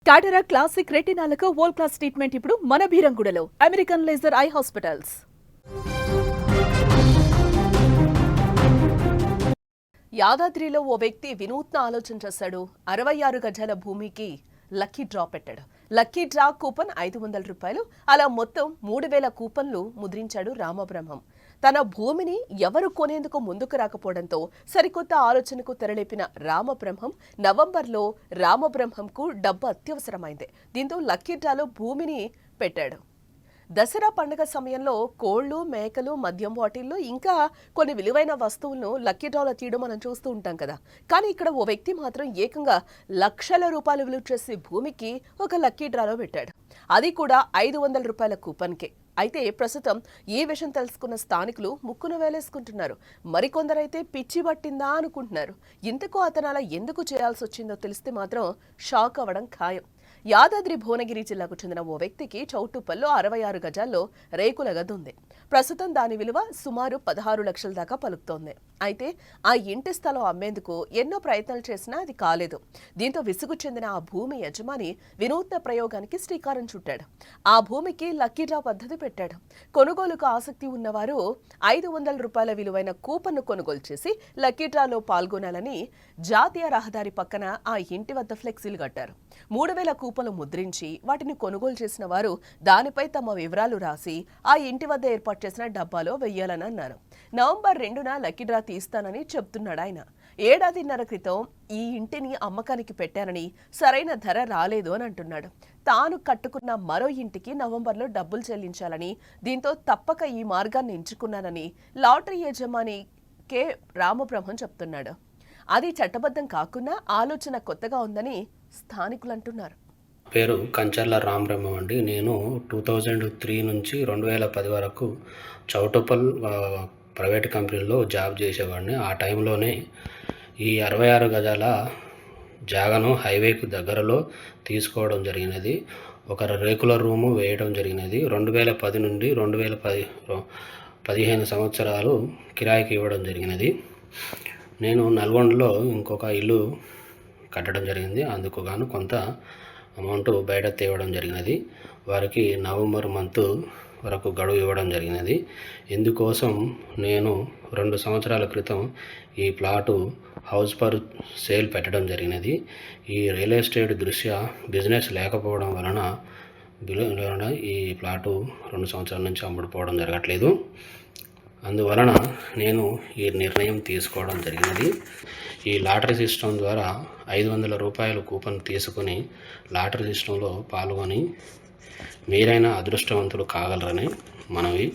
టాటరా classic రెటినాలకు world class treatment ఇప్పుడు మన భీరంగూడలో American laser eye hospitals. యాదాద్రిలో ఓ వ్యక్తి వినూత్న ఆలోచన చేశాడు. 66 గజాల భూమికి లక్కీ డ్రా పెట్టాడు. లక్కీ డ్రా కూపన్ 500 రూపాయలు. అలా మొత్తం 3000 కూపన్లు ముద్రించాడు రామబ్రహ్మం. తన భూమిని ఎవరు కొనేందుకు ముందుకు రాకపోవడంతో సరికొత్త ఆలోచనకు తెరలేపిన రామబ్రహ్మం నవంబర్లో రామబ్రహ్మంకు డబ్బు అత్యవసరమైంది. దీంతో లక్కీ డ్రాలో భూమిని పెట్టాడు. దసరా పండుగ సమయంలో కోళ్లు, మేకలు, మద్యం బాటిళ్లు ఇంకా కొన్ని విలువైన వస్తువులను లక్కీ డ్రాలో తీయడం మనం చూస్తూ ఉంటాం కదా. కానీ ఇక్కడ ఓ వ్యక్తి మాత్రం ఏకంగా లక్షల రూపాయలు విలువ చేసే భూమికి ఒక లక్కీ డ్రాలో పెట్టాడు. అది కూడా 500 రూపాయల కూపన్కే. అయితే ప్రస్తుతం ఈ విషయం తెలుసుకున్న స్థానికులు ముక్కును వేలేసుకుంటున్నారు. మరికొందరైతే పిచ్చి పట్టిందా అనుకుంటున్నారు. ఇంతకు అతను అలా ఎందుకు చేయాల్సి వచ్చిందో తెలిస్తే మాత్రం షాక్ అవ్వడం ఖాయం. యాదాద్రి భువనగిరి జిల్లాకు చెందిన ఓ వ్యక్తికి చౌటుప్పల్లో 66 గజాల్లో రేకుల గది ఉంది. ప్రస్తుతం దాని విలువ సుమారు 16 లక్షల దాకా పలుకుతోంది. అయితే ఆ ఇంటి స్థలం అమ్మేందుకు ఎన్నో ప్రయత్నాలు చేసినా అది కాలేదు. దీంతో విసుగు చెందిన ఆ భూమి యజమాని వినూత్న ప్రయోగానికి శ్రీకారం చుట్టాడు. ఆ భూమికి లక్కీ డ్రా పద్ధతి పెట్టాడు. కొనుగోలుకు ఆసక్తి ఉన్నవారు 500 రూపాయల విలువైన కూపన్ను కొనుగోలు చేసి లక్కీ డ్రాలో పాల్గొనాలని జాతీయ రహదారి పక్కన ఆ ఇంటి వద్ద ఫ్లెక్సీలు కట్టారు. 3000 కూపన్లు ముద్రించి వాటిని కొనుగోలు చేసిన వారు దానిపై తమ వివరాలు రాసి ఆ ఇంటి వద్ద ఏర్పాటు చేసిన డబ్బాలో వెయ్యాలని అన్నారు. నవంబర్ 2న లక్కీ డ్రా తీస్తానని చెప్తున్నాడు ఆయన. ఏడాదిన్నర క్రితం ఈ ఇంటిని అమ్మకానికి పెట్టానని సరైన ధర రాలేదు అని అంటున్నాడు. తాను కట్టుకున్న మరో ఇంటికి నవంబర్లో డబ్బులు చెల్లించాలని, దీంతో తప్పక ఈ మార్గాన్ని ఎంచుకున్నానని లాటరీ యజమాని కె రామబ్రహ్మం చెప్తున్నాడు. అది చట్టబద్ధం కాకున్నా ఆలోచన కొత్తగా ఉందని స్థానికులు అంటున్నారు. పేరు కంచర్ల రామబ్రహ్మం అండి. నేను 2003 నుంచి 2010 వరకు చౌటుప్పల్ ప్రైవేట్ కంపెనీలో జాబ్ చేసేవాడిని. ఆ టైంలోనే ఈ 66 గజాల జాగాను హైవేకు దగ్గరలో తీసుకోవడం జరిగినది. ఒక రేకుల రూము వేయడం జరిగినది. 2010 నుండి 2015 సంవత్సరాలు కిరాయికి ఇవ్వడం జరిగినది. నేను నల్గొండలో ఇంకొక ఇల్లు కట్టడం జరిగింది. అందుకు గాను కొంత అమౌంట్ బయట తేవడం జరిగినది. వారికి నవంబర్ మంత్ వరకు గడువు ఇవ్వడం జరిగినది. ఇందుకోసం నేను 2 సంవత్సరాల క్రితం ఈ ప్లాటు హౌస్ ఫర్ సేల్ పెట్టడం జరిగినది. ఈ రియల్ ఎస్టేట్ దృష్ట్యా బిజినెస్ లేకపోవడం వలన ఈ ప్లాటు 2 సంవత్సరాల నుంచి అమ్ముడుపోవడం జరగట్లేదు. అందువలన నేను ఈ నిర్ణయం తీసుకోవడం జరిగినది. ఈ లాటరీ సిస్టమ్ ద్వారా 500 రూపాయలు కూపన్ తీసుకుని లాటరీ సిస్టంలో పాల్గొని మీరైనా అదృష్టవంతులు కాగలరని మనవి.